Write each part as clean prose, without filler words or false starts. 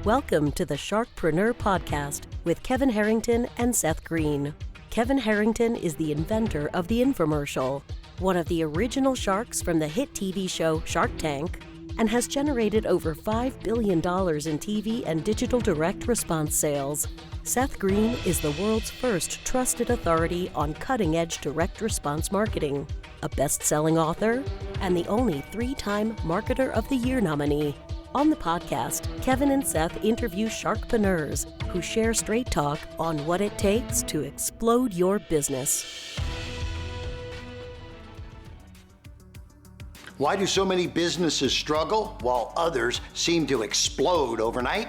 Welcome to the Sharkpreneur Podcast with Kevin Harrington and Seth Green. Kevin Harrington is the inventor of the infomercial, one of the original sharks from the hit TV show Shark Tank, and has generated over $5 billion in TV and digital direct response sales. Seth Green is the world's first trusted authority on cutting-edge direct response marketing, a best-selling author, and the only 3-time Marketer of the Year nominee. On the podcast, Kevin and Seth interview sharkpreneurs who share straight talk on what it takes to explode your business. Why do so many businesses struggle while others seem to explode overnight?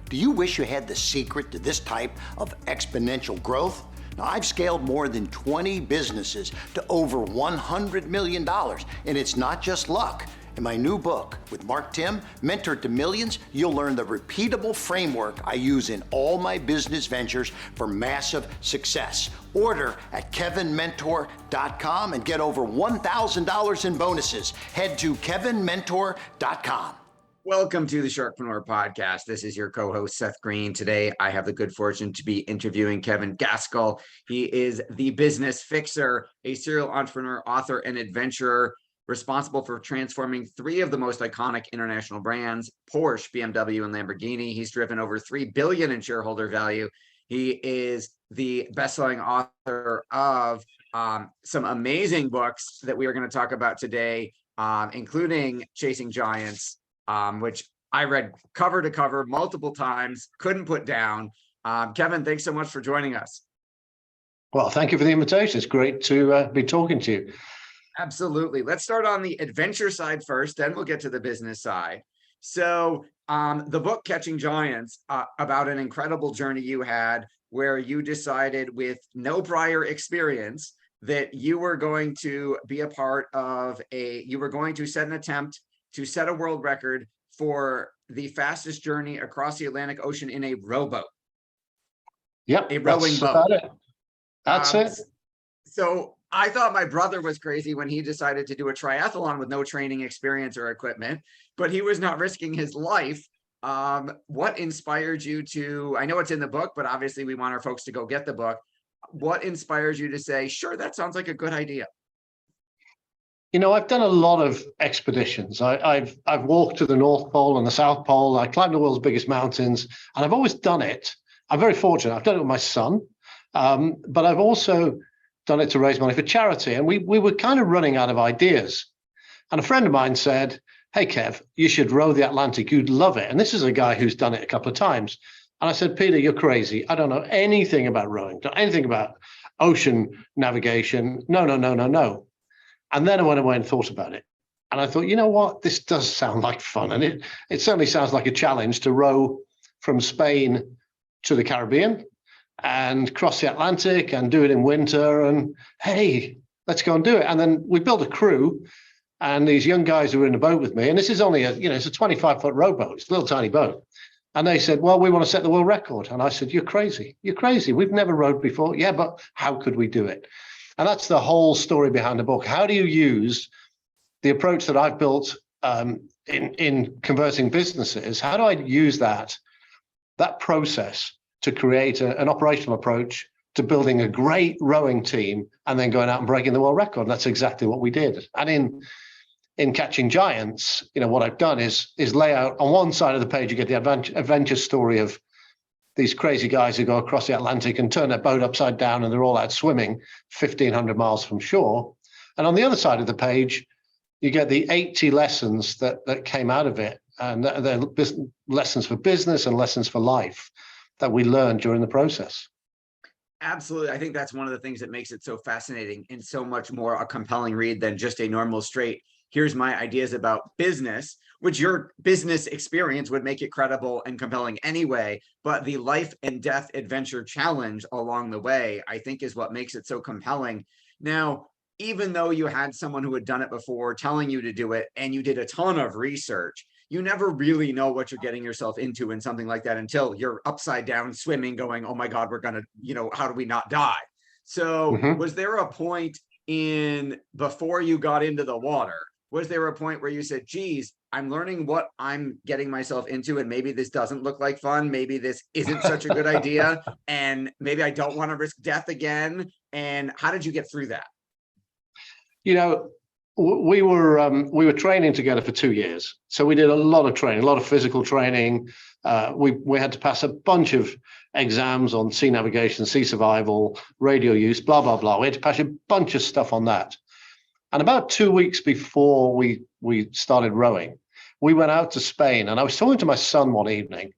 Do you wish you had the secret to this type of exponential growth? Now, I've scaled more than 20 businesses to over $100 million, and it's not just luck. In my new book with Mark Tim, Mentor to Millions, you'll learn the repeatable framework I use in all my business ventures for massive success. Order at kevinmentor.com and get over $1,000 in bonuses. Head to kevinmentor.com. Welcome to the Sharkpreneur Podcast. This is your co-host, Seth Green. Today, I have the good fortune to be interviewing Kevin Gaskell. He is the business fixer, a serial entrepreneur, author, and adventurer, responsible for transforming 3 of the most iconic international brands, Porsche, BMW, and Lamborghini. He's driven over $3 billion in shareholder value. He is the best-selling author of some amazing books that we are going to talk about today, including Chasing Giants, which I read cover to cover multiple times, couldn't put down. Kevin, thanks so much for joining us. Well, thank you for the invitation. It's great to be talking to you. Absolutely. Let's start on the adventure side first, then we'll get to the business side. So the book Catching Giants, about an incredible journey you had where you decided with no prior experience that you were going to be a part of you were going to set an attempt to set a world record for the fastest journey across the Atlantic Ocean in a rowboat. Yep, a rowing boat. About it. That's it. So I thought my brother was crazy when he decided to do a triathlon with no training experience or equipment, but he was not risking his life. What inspired you to, I know it's in the book, but obviously we want our folks to go get the book. What inspires you to say, sure, that sounds like a good idea? You know, I've done a lot of expeditions. I've walked to the North Pole and the South Pole. I climbed the world's biggest mountains, and I've always done it. I'm very fortunate. I've done it with my son, but I've also done it to raise money for charity. And we were kind of running out of ideas. And a friend of mine said, hey, Kev, you should row the Atlantic. You'd love it. And this is a guy who's done it a couple of times. And I said, Peter, you're crazy. I don't know anything about rowing, don't know anything about ocean navigation. No. And then I went away and thought about it. And I thought, you know what? This does sound like fun. And it certainly sounds like a challenge to row from Spain to the Caribbean and cross the Atlantic and do it in winter. And hey, let's go and do it. And then we built a crew and these young guys who were in the boat with me. And this is only it's a 25-foot rowboat. It's a little tiny boat. And they said, well, we want to set the world record. And I said, you're crazy. You're crazy. We've never rowed before. Yeah, but how could we do it? And that's the whole story behind the book. How do you use the approach that I've built in converting businesses? How do I use that process to create an operational approach to building a great rowing team and then going out and breaking the world record? And that's exactly what we did. And in Catching Giants, what I've done is lay out on one side of the page, you get the adventure story of these crazy guys who go across the Atlantic and turn their boat upside down and they're all out swimming 1,500 miles from shore. And on the other side of the page, you get the 80 lessons that came out of it. And they're lessons for business and lessons for life that we learned during the process. Absolutely. I think that's one of the things that makes it so fascinating and so much more a compelling read than just a normal straight, here's my ideas about business, which your business experience would make it credible and compelling anyway. But the life and death adventure challenge along the way, I think, is what makes it so compelling. Now, even though you had someone who had done it before telling you to do it, and you did a ton of research, you never really know what you're getting yourself into in something like that until you're upside down swimming going, oh my God, we're going to, how do we not die? So was there a point before you got into the water, was there a point where you said, geez, I'm learning what I'm getting myself into, and maybe this doesn't look like fun. Maybe this isn't such a good idea, and maybe I don't want to risk death again. And how did you get through that? You know, we were training together for 2 years, so we did a lot of training, a lot of physical training. We had to pass a bunch of exams on sea navigation, sea survival, radio use, blah blah blah. We had to pass a bunch of stuff on that. And about 2 weeks before we started rowing, we went out to Spain, and I was talking to my son one evening,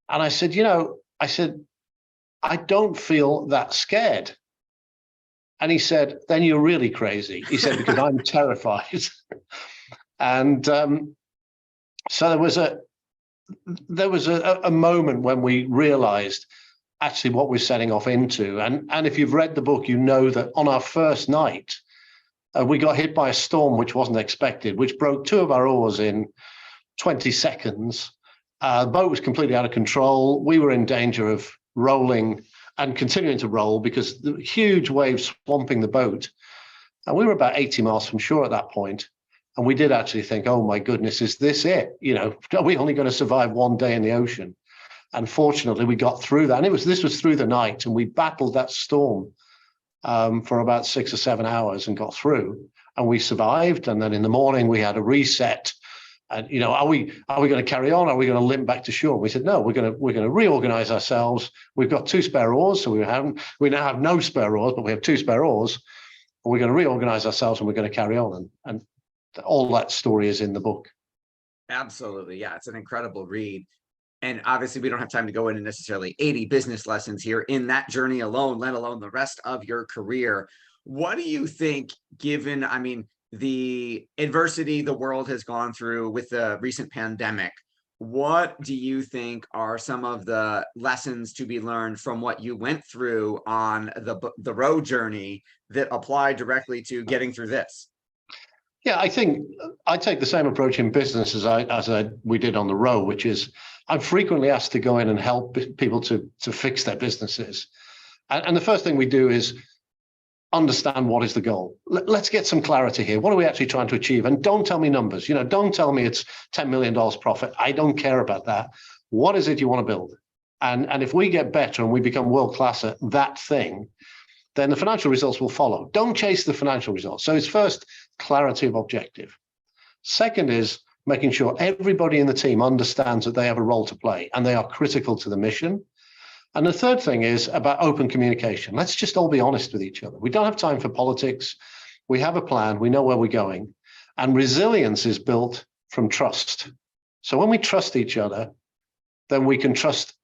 and I said, I don't feel that scared. And he said, then you're really crazy. He said, because I'm terrified. And so there was a moment when we realized actually what we're setting off into. And if you've read the book, you know that on our first night, we got hit by a storm which wasn't expected, which broke two of our oars in 20 seconds. The boat was completely out of control. We were in danger of rolling and continuing to roll because the huge waves swamping the boat. And we were about 80 miles from shore at that point. And we did actually think, oh my goodness, is this it? Are we only going to survive one day in the ocean? And fortunately, we got through that. And this was through the night, and we battled that storm for about 6 or 7 hours and got through. And we survived. And then in the morning, we had a reset. And are we going to carry on? Are we going to limp back to shore? We said no. We're going to reorganize ourselves. We've got 2 spare oars, so we now have no spare oars, but we have 2 spare oars. And we're going to reorganize ourselves, and we're going to carry on. And all that story is in the book. Absolutely, yeah, it's an incredible read. And obviously, we don't have time to go into necessarily 80 business lessons here in that journey alone, let alone the rest of your career. What do you think, given, the adversity the world has gone through with the recent pandemic, what do you think are some of the lessons to be learned from what you went through on the road journey that apply directly to getting through this? Yeah, I think I take the same approach in business as we did on the road, which is I'm frequently asked to go in and help people to fix their businesses. And the first thing we do is understand what is the goal. Let's get some clarity here. What are we actually trying to achieve? And don't tell me numbers. Don't tell me it's $10 million profit. I don't care about that. What is it you want to build? And if we get better and we become world class at that thing, then the financial results will follow. Don't chase the financial results. So it's first clarity of objective. Second is making sure everybody in the team understands that they have a role to play and they are critical to the mission. And the third thing is about open communication. Let's just all be honest with each other. We don't have time for politics. We have a plan. We know where we're going. And resilience is built from trust. So when we trust each other, then we can trust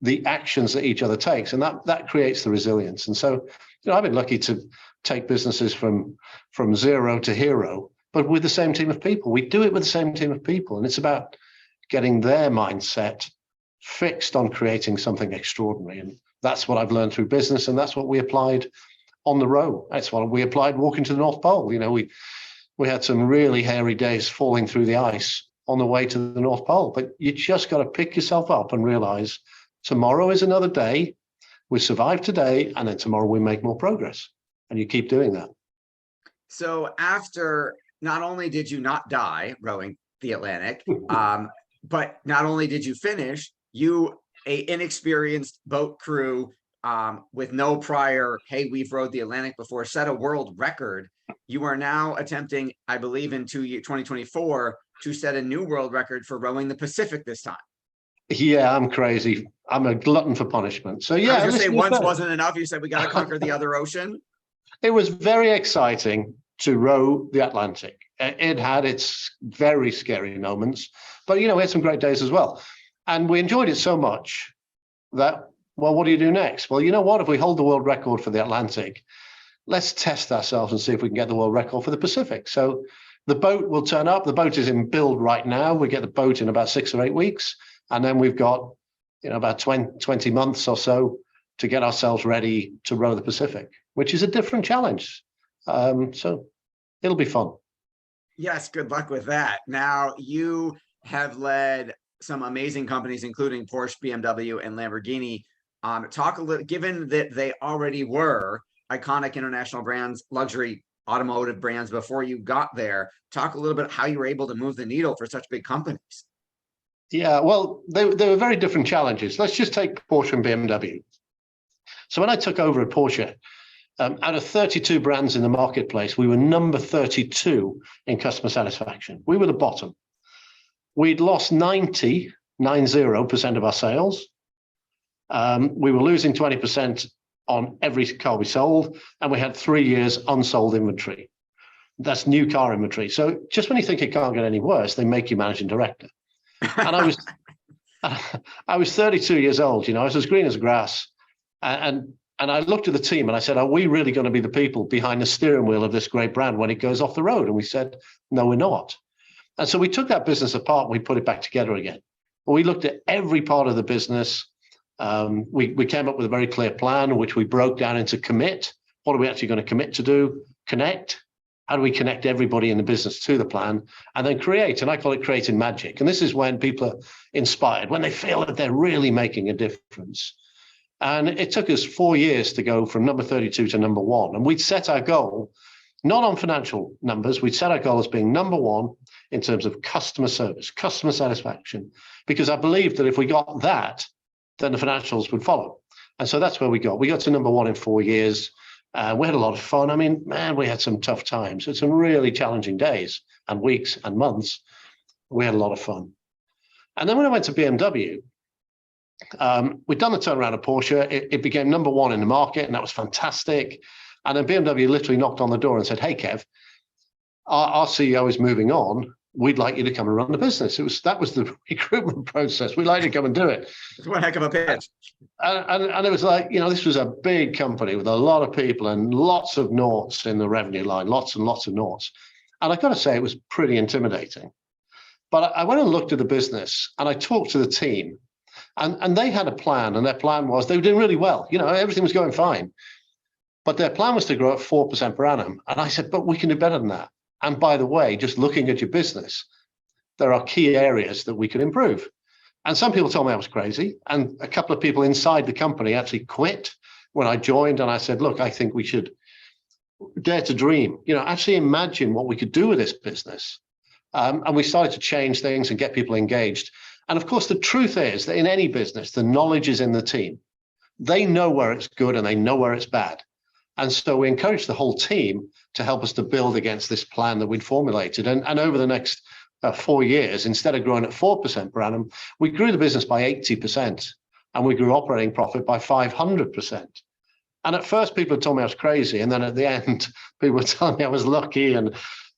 the actions that each other takes. And that creates the resilience. And so, I've been lucky to take businesses from zero to hero, but with the same team of people. We do it with the same team of people. And it's about getting their mindset fixed on creating something extraordinary. And that's what I've learned through business. And that's what we applied on the road. That's what we applied walking to the North Pole. We had some really hairy days falling through the ice on the way to the North Pole, but you just got to pick yourself up and realize tomorrow is another day. We survive today, and then tomorrow we make more progress. And you keep doing that. So after, not only did you not die rowing the Atlantic, but not only did you finish, you, a inexperienced boat crew with no prior, hey, we've rowed the Atlantic before, set a world record. You are now attempting, I believe in 2024, to set a new world record for rowing the Pacific this time. Yeah, I'm crazy. I'm a glutton for punishment. So yeah, I was going to say once wasn't enough. You said we got to conquer the other ocean. It was very exciting to row the Atlantic. It had its very scary moments, but we had some great days as well. And we enjoyed it so much that, well, what do you do next? Well, you know what? If we hold the world record for the Atlantic, let's test ourselves and see if we can get the world record for the Pacific. So the boat will turn up. The boat is in build right now. We get the boat in about 6 or 8 weeks. And then we've got, about 20 months or so to get ourselves ready to row the Pacific, which is a different challenge. So it'll be fun. Yes, good luck with that. Now, you have led some amazing companies, including Porsche, BMW, and Lamborghini. Talk a little, given that they already were iconic international brands, luxury automotive brands before you got there. Talk a little bit how you were able to move the needle for such big companies. Yeah, well, they were very different challenges. Let's just take Porsche and BMW. So when I took over at Porsche, out of 32 brands in the marketplace, we were number 32 in customer satisfaction. We were the bottom. We'd lost 90% of our sales. We were losing 20% on every car we sold, and we had 3 years unsold inventory. That's new car inventory. So just when you think it can't get any worse, they make you managing director. And I was 32 years old, I was as green as grass. And I looked at the team and I said, are we really going to be the people behind the steering wheel of this great brand when it goes off the road? And we said, no, we're not. And so we took that business apart and we put it back together again. We looked at every part of the business. We came up with a very clear plan, which we broke down into commit. What are we actually going to commit to do? Connect. How do we connect everybody in the business to the plan? And then create. And I call it creating magic. And this is when people are inspired, when they feel that they're really making a difference. And it took us 4 years to go from number 32 to number 1. And we'd set our goal, not on financial numbers, we'd set our goal as being number 1 in terms of customer service, customer satisfaction, because I believed that if we got that, then the financials would follow. And so that's where we got. We got to number 1 in 4 years. We had a lot of fun. I mean, man, we had some tough times. It's some really challenging days and weeks and months. We had a lot of fun. And then when I went to BMW, we'd done the turnaround of Porsche. It became number 1 in the market, and that was fantastic. And then BMW literally knocked on the door and said, hey, Kev, our CEO is moving on. We'd like you to come and run the business. That was the recruitment process. We'd like to come and do it. It's one heck of a pitch. And it was like, this was a big company with a lot of people and lots of noughts in the revenue line, lots and lots of noughts. And I've got to say, it was pretty intimidating. But I went and looked at the business and I talked to the team, and they had a plan, and their plan was they were doing really well. Everything was going fine. But their plan was to grow at 4% per annum. And I said, but we can do better than that. And by the way, just looking at your business, there are key areas that we could improve. And some people told me I was crazy. And a couple of people inside the company actually quit when I joined. And I said, look, I think we should dare to dream, actually imagine what we could do with this business. And we started to change things and get people engaged. And of course, the truth is that in any business, the knowledge is in the team. They know where it's good and they know where it's bad. And so we encouraged the whole team to help us to build against this plan that we'd formulated. And over the next 4 years, instead of growing at 4% per annum, we grew the business by 80%, and we grew operating profit by 500%. And at first, people had told me I was crazy. And then at the end, people were telling me I was lucky.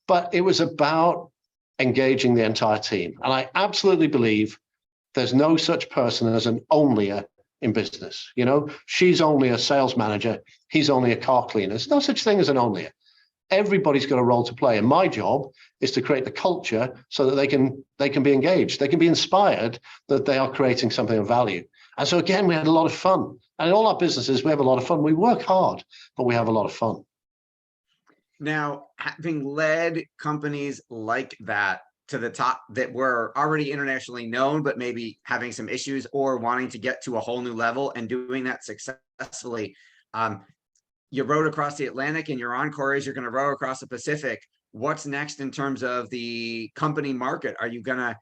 But it was about engaging the entire team. And I absolutely believe there's no such person as an onlyer in business. She's only a sales manager. He's only a car cleaner. There's no such thing as an onlyer. Everybody's got a role to play. And my job is to create the culture so that they can be engaged. They can be inspired that they are creating something of value. And so again, we had a lot of fun. And in all our businesses, we have a lot of fun. We work hard, but we have a lot of fun. Now, having led companies like that to the top that were already internationally known, but maybe having some issues or wanting to get to a whole new level and doing that successfully, you rode across the Atlantic and you're on Corey's, you're going to row across the Pacific. What's next in terms of the company market? Are you going to,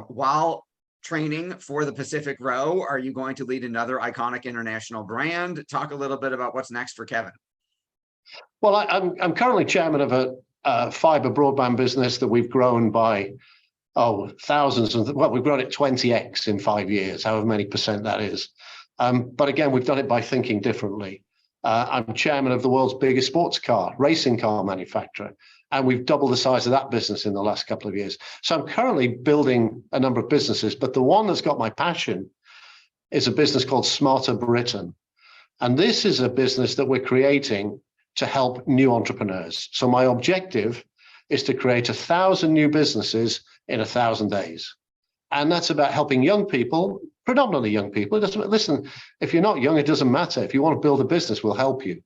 while training for the Pacific row, are you going to lead another iconic international brand? Talk a little bit about what's next for Kevin. Well, I'm currently chairman of a fiber broadband business that we've grown by thousands of, we've grown it 20x in 5 years, however many percent that is. But again, we've done it by thinking differently. I'm chairman of the world's biggest sports car, racing car manufacturer, and we've doubled the size of that business in the last couple of years. So I'm currently building a number of businesses, but the one that's got my passion is a business called Smarter Britain. And this is a business that we're creating to help new entrepreneurs. So my objective is to create 1,000 new businesses in 1,000 days. And that's about helping young people, predominantly young people. It doesn't, listen, if you're not young, it doesn't matter. If you want to build a business, we'll help you.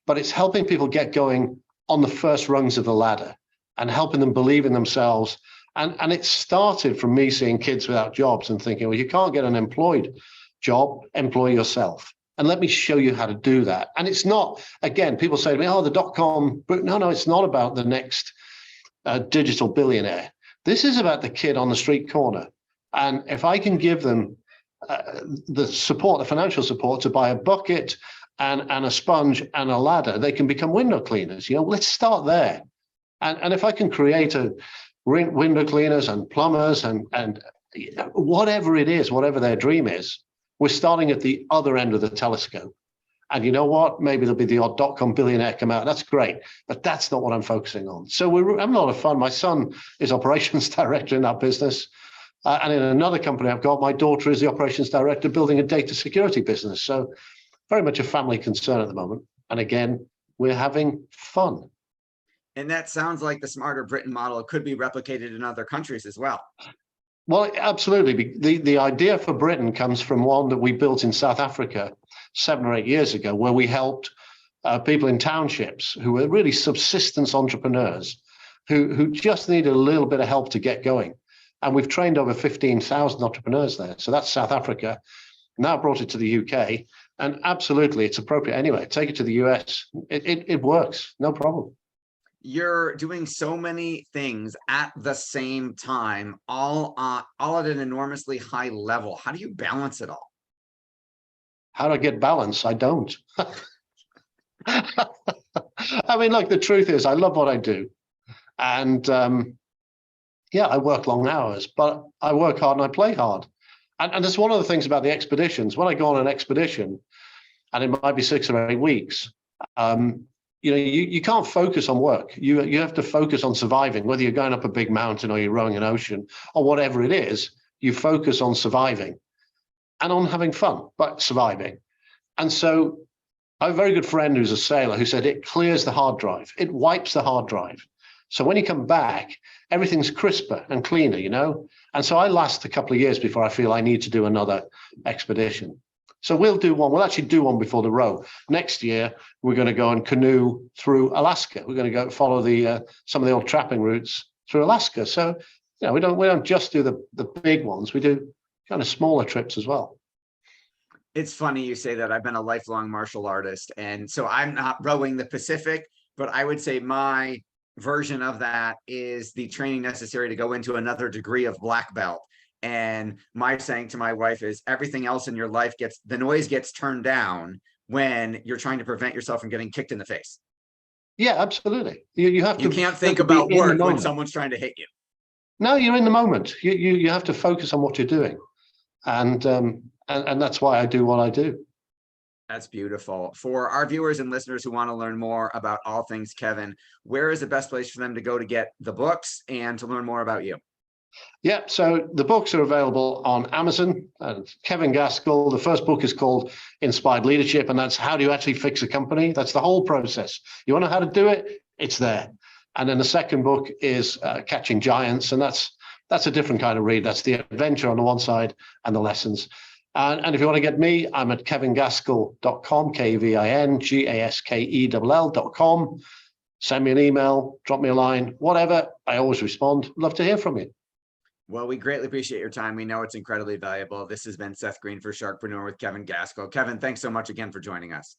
But it's helping people get going on the first rungs of the ladder and helping them believe in themselves. And it started from me seeing kids without jobs and thinking, well, you can't get an employed job, employ yourself. And let me show you how to do that. And it's not, again, people say to me, oh, the dot-com. No, it's not about the next digital billionaire. This is about the kid on the street corner. And if I can give them the support, the financial support to buy a bucket and a sponge and a ladder, they can become window cleaners. Let's start there. And if I can create window cleaners and plumbers and whatever it is, whatever their dream is, we're starting at the other end of the telescope. And you know what? Maybe there'll be the odd dot-com billionaire come out. That's great. But that's not what I'm focusing on. So we're having a lot of fun. My son is operations director in our business. And in another company I've got, my daughter is the operations director building a data security business. So very much a family concern at the moment. And again, we're having fun. And that sounds like the Smarter Britain model could be replicated in other countries as well. Well, absolutely. The idea for Britain comes from one that we built in South Africa 7 or 8 years ago, where we helped people in townships who were really subsistence entrepreneurs who just needed a little bit of help to get going. And we've trained over 15,000 entrepreneurs there. So that's South Africa. Now brought it to the UK. And absolutely, it's appropriate anyway. Take it to the US. It works. No problem. You're doing so many things at the same time, all at an enormously high level. How do you balance it all? How do I get balance? I don't. I mean, look, the truth is, I love what I do. And yeah, I work long hours, but I work hard and I play hard. And that's one of the things about the expeditions. When I go on an expedition, and it might be 6 or 8 weeks, you can't focus on work. You have to focus on surviving, whether you're going up a big mountain or you're rowing an ocean or whatever it is. You focus on surviving and on having fun, but surviving. And so I have a very good friend who's a sailor who said it clears the hard drive. It wipes the hard drive. So when you come back, everything's crisper and cleaner, And so I last a couple of years before I feel I need to do another expedition. So we'll do one. We'll actually do one before the row. Next year, we're going to go and canoe through Alaska. We're going to go follow some of the old trapping routes through Alaska. So, we don't just do the big ones. We do kind of smaller trips as well. It's funny you say that. I've been a lifelong martial artist, and so I'm not rowing the Pacific, but I would say my version of that is the training necessary to go into another degree of black belt. And my saying to my wife is everything else in your life the noise gets turned down when you're trying to prevent yourself from getting kicked in the face. Yeah, absolutely. You have to. You can't think about work when someone's trying to hit you. No, you're in the moment. You have to focus on what you're doing, and that's why I do what I do. That's beautiful. For our viewers and listeners who want to learn more about all things Kevin, where is the best place for them to go to get the books and to learn more about you? Yeah, so the books are available on Amazon. Kevin Gaskell, the first book is called Inspired Leadership, and that's how do you actually fix a company? That's the whole process. You want to know how to do it? It's there. And then the second book is Catching Giants, and that's a different kind of read. That's the adventure on the one side and the lessons. And if you want to get me, I'm at kevingaskell.com, KevinGaskell.com. Send me an email, drop me a line, whatever. I always respond. Love to hear from you. Well, we greatly appreciate your time. We know it's incredibly valuable. This has been Seth Green for Sharkpreneur with Kevin Gaskell. Kevin, thanks so much again for joining us.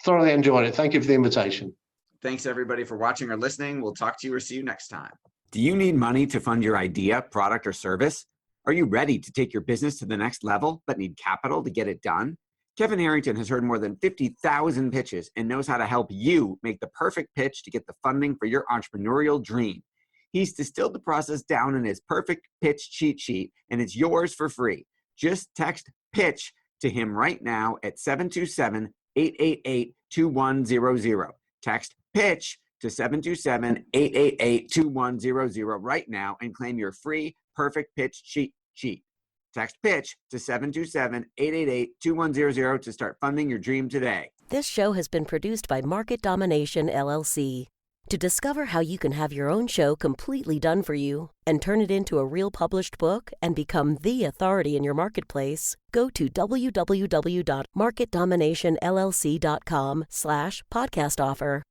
Thoroughly enjoyed it. Thank you for the invitation. Thanks, everybody, for watching or listening. We'll talk to you or see you next time. Do you need money to fund your idea, product, or service? Are you ready to take your business to the next level, but need capital to get it done? Kevin Harrington has heard more than 50,000 pitches and knows how to help you make the perfect pitch to get the funding for your entrepreneurial dream. He's distilled the process down in his perfect pitch cheat sheet, and it's yours for free. Just text PITCH to him right now at 727-888-2100. Text PITCH to 727-888-2100 right now and claim your free perfect pitch cheat sheet. Text PITCH to 727-888-2100 to start funding your dream today. This show has been produced by Market Domination, LLC. To discover how you can have your own show completely done for you and turn it into a real published book and become the authority in your marketplace, go to www.marketdominationllc.com/podcast offer.